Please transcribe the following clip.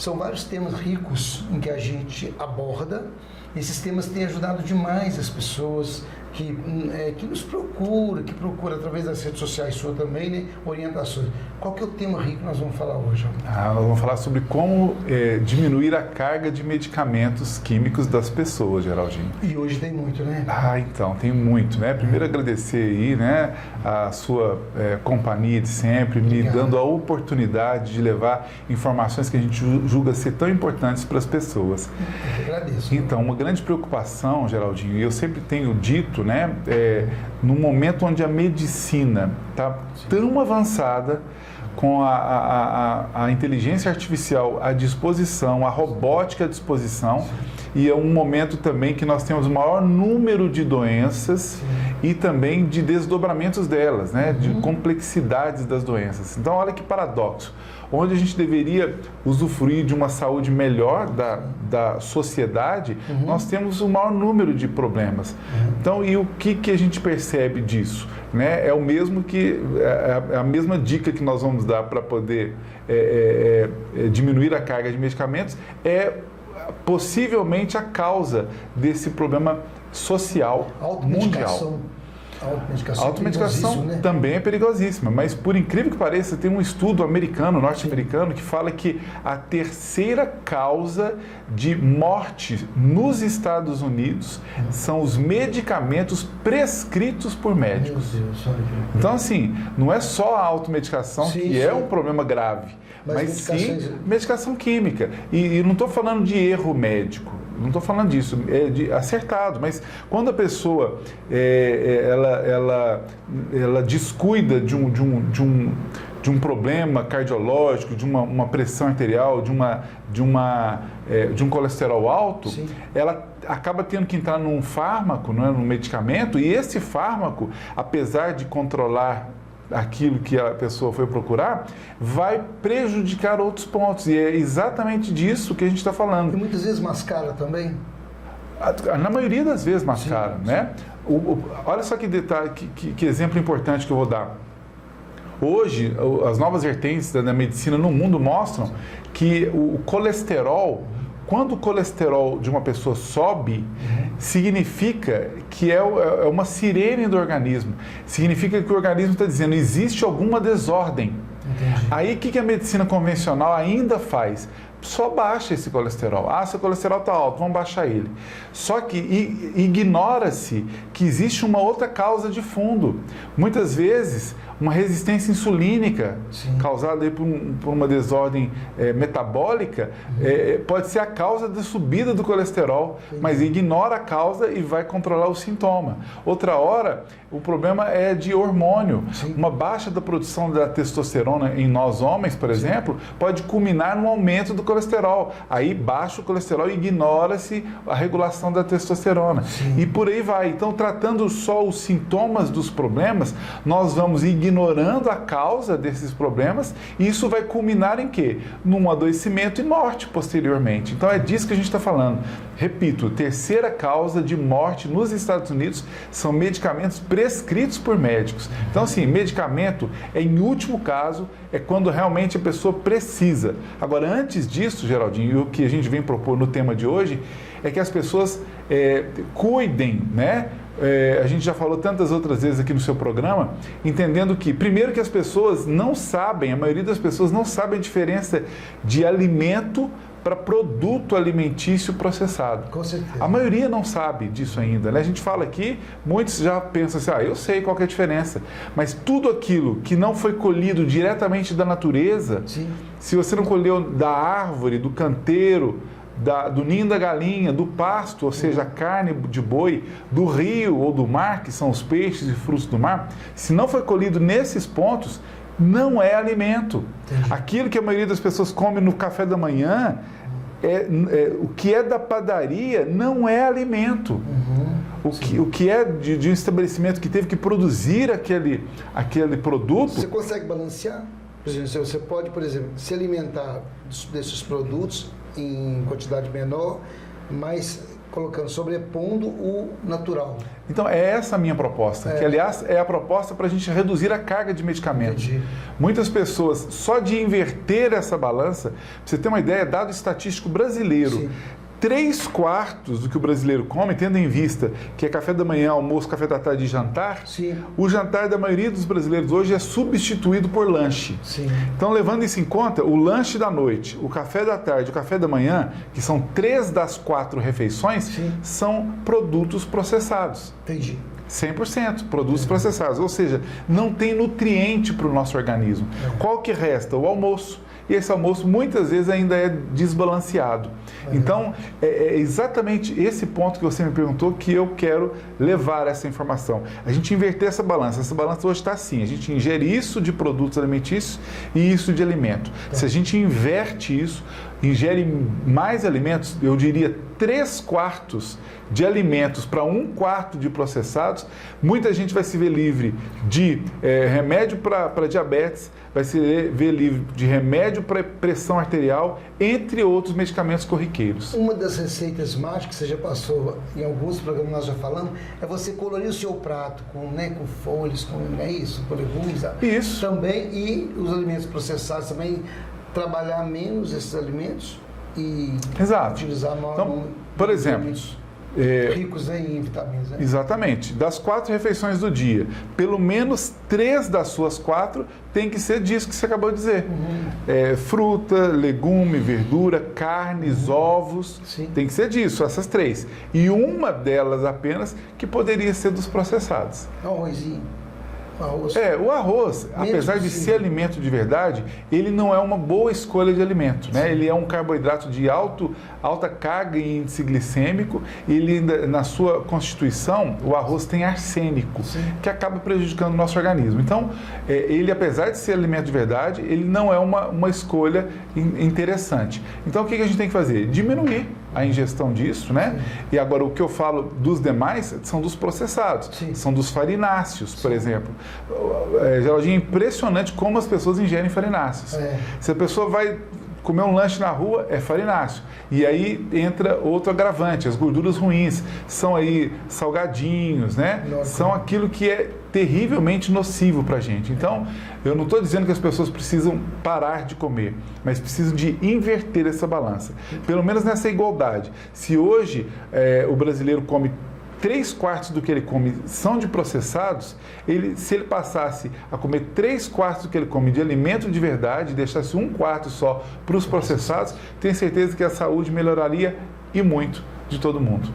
São vários temas ricos em que a gente aborda. Esses temas têm ajudado demais as pessoas que nos que procura através das redes sociais sua também, né, orientações. Qual que é o tema rico que nós vamos falar hoje? Nós vamos falar sobre como diminuir a carga de medicamentos químicos das pessoas, Geraldinho. E hoje tem muito, né? Então, tem muito, né? Primeiro agradecer aí, né, a sua companhia de sempre, me dando a oportunidade de levar informações que a gente julga ser tão importantes para as pessoas. Eu agradeço. Então, uma grande preocupação, Geraldinho, e eu sempre tenho dito, né, no momento onde a medicina está tão avançada, com a inteligência artificial à disposição, a robótica à disposição, e é um momento também que nós temos o maior número de doenças e também de desdobramentos delas, né, de complexidades das doenças. Então, olha que paradoxo. Onde a gente deveria usufruir de uma saúde melhor da sociedade, nós temos o maior número de problemas. Então, e o que a gente percebe disso? Né? É o mesmo a mesma dica que nós vamos dar para poder diminuir a carga de medicamentos, possivelmente a causa desse problema social mundial. A automedicação né? também é perigosíssima, mas por incrível que pareça, tem um estudo norte-americano, que fala que a terceira causa de morte nos Estados Unidos são os medicamentos prescritos por médicos. Então, assim, não é só a automedicação é um problema grave, mas sim medicação química. E não estou falando de erro médico. Não estou falando disso, acertado, mas quando a pessoa ela descuida de um problema cardiológico, de uma pressão arterial, de um colesterol alto, ela acaba tendo que entrar num fármaco, num medicamento, e esse fármaco, apesar de controlar aquilo que a pessoa foi procurar, vai prejudicar outros pontos. E é exatamente disso que a gente está falando. E muitas vezes mascara também? Na maioria das vezes mascara, né? Olha só que detalhe, que exemplo importante que eu vou dar. Hoje, as novas vertentes da medicina no mundo mostram que o colesterol, quando o colesterol de uma pessoa sobe, significa que é uma sirene do organismo. Significa que o organismo está dizendo, existe alguma desordem. Entendi. Aí, o que a medicina convencional ainda faz? Só baixa esse colesterol. Seu colesterol está alto, vamos baixar ele. Só que ignora-se que existe uma outra causa de fundo. Muitas vezes, uma resistência insulínica, causada aí por uma desordem metabólica, pode ser a causa da subida do colesterol, mas ignora a causa e vai controlar o sintoma. Outra hora, o problema é de hormônio. Uma baixa da produção da testosterona em nós homens, por exemplo, pode culminar no aumento do colesterol. Aí baixa o colesterol e ignora-se a regulação da testosterona. E por aí vai. Então, tratando só os sintomas dos problemas, nós vamos ignorando a causa desses problemas, e isso vai culminar em quê? Num adoecimento e morte posteriormente. Então, é disso que a gente está falando. Repito, terceira causa de morte nos Estados Unidos são medicamentos prescritos por médicos. Então, assim, medicamento em último caso, é quando realmente a pessoa precisa. Agora, antes disso, Geraldinho, o que a gente vem propor no tema de hoje é que as pessoas cuidem, né? A gente já falou tantas outras vezes aqui no seu programa, entendendo que, primeiro, que as pessoas não sabem, a maioria das pessoas não sabe a diferença de alimento para produto alimentício processado. Com certeza. A maioria não sabe disso ainda, né? A gente fala aqui, muitos já pensam assim, eu sei qual que é a diferença, mas tudo aquilo que não foi colhido diretamente da natureza, se você não colheu da árvore, do canteiro, do ninho da galinha, do pasto, ou seja, a carne de boi, do rio ou do mar, que são os peixes e frutos do mar, se não foi colhido nesses pontos, não é alimento. Entendi. Aquilo que a maioria das pessoas come no café da manhã, o que é da padaria não é alimento. O que é de um estabelecimento que teve que produzir aquele produto... Você consegue balancear? Por exemplo, você pode, por exemplo, se alimentar desses produtos em quantidade menor, mas colocando, sobrepondo o natural. Então, é essa a minha proposta, que, aliás, é a proposta para a gente reduzir a carga de medicamentos. Entendi. Muitas pessoas, só de inverter essa balança, pra você ter uma ideia, dado estatístico brasileiro, Sim. 3/4 do que o brasileiro come, tendo em vista que é café da manhã, almoço, café da tarde e jantar, Sim. o jantar da maioria dos brasileiros hoje é substituído por lanche. Sim. Então, levando isso em conta, o lanche da noite, o café da tarde, o café da manhã, que são 3 das 4 refeições, Sim. são produtos processados. Entendi. 100% produtos processados, ou seja, não tem nutriente para o nosso organismo. Qual que resta? O almoço. E esse almoço muitas vezes ainda é desbalanceado. Então, é exatamente esse ponto que você me perguntou que eu quero levar essa informação. A gente inverter essa balança. Essa balança hoje está assim, a gente ingere isso de produtos alimentícios e isso de alimento. Se a gente inverte isso, ingere mais alimentos, eu diria 3/4 de alimentos para 1/4 de processados, muita gente vai se ver livre de remédio para diabetes, vai se ver livre de remédio para pressão arterial, entre outros medicamentos corriqueiros. Uma das receitas mágicas que você já passou em alguns programas nós já falamos, é você colorir o seu prato com folhas, com legumes. Isso. Também, e os alimentos processados também, trabalhar menos esses alimentos e Exato. utilizar Então, por exemplo, alimentos ricos em vitaminas. Né? Exatamente. Das 4 refeições do dia, pelo menos 3 das suas 4 tem que ser disso que você acabou de dizer. Fruta, legume, verdura, carnes, ovos. Sim. Tem que ser disso, essas 3. E uma delas apenas que poderia ser dos processados. Arrozinho. Arroz. O arroz, apesar de ser alimento de verdade, ele não é uma boa escolha de alimento, né? Ele é um carboidrato de alta carga em índice glicêmico, e ele, na sua constituição, o arroz tem arsênico, que acaba prejudicando o nosso organismo. Então, ele, apesar de ser alimento de verdade, ele não é uma escolha interessante. Então, o que a gente tem que fazer? Diminuir a ingestão disso, né? E agora, o que eu falo dos demais são dos processados, são dos farináceos, por exemplo. Geraldinho, é impressionante como as pessoas ingerem farináceos. Se a pessoa vai comer um lanche na rua, é farináceo. E aí entra outro agravante, as gorduras ruins, são aí salgadinhos, né? São aquilo que é terrivelmente nocivo para a gente. Então, eu não estou dizendo que as pessoas precisam parar de comer, mas precisam de inverter essa balança. Pelo menos nessa igualdade. Se hoje o brasileiro come 3/4 do que ele come são de processados, se ele passasse a comer 3/4 do que ele come de alimento de verdade, deixasse 1/4 só para os processados, tenho certeza que a saúde melhoraria e muito de todo mundo.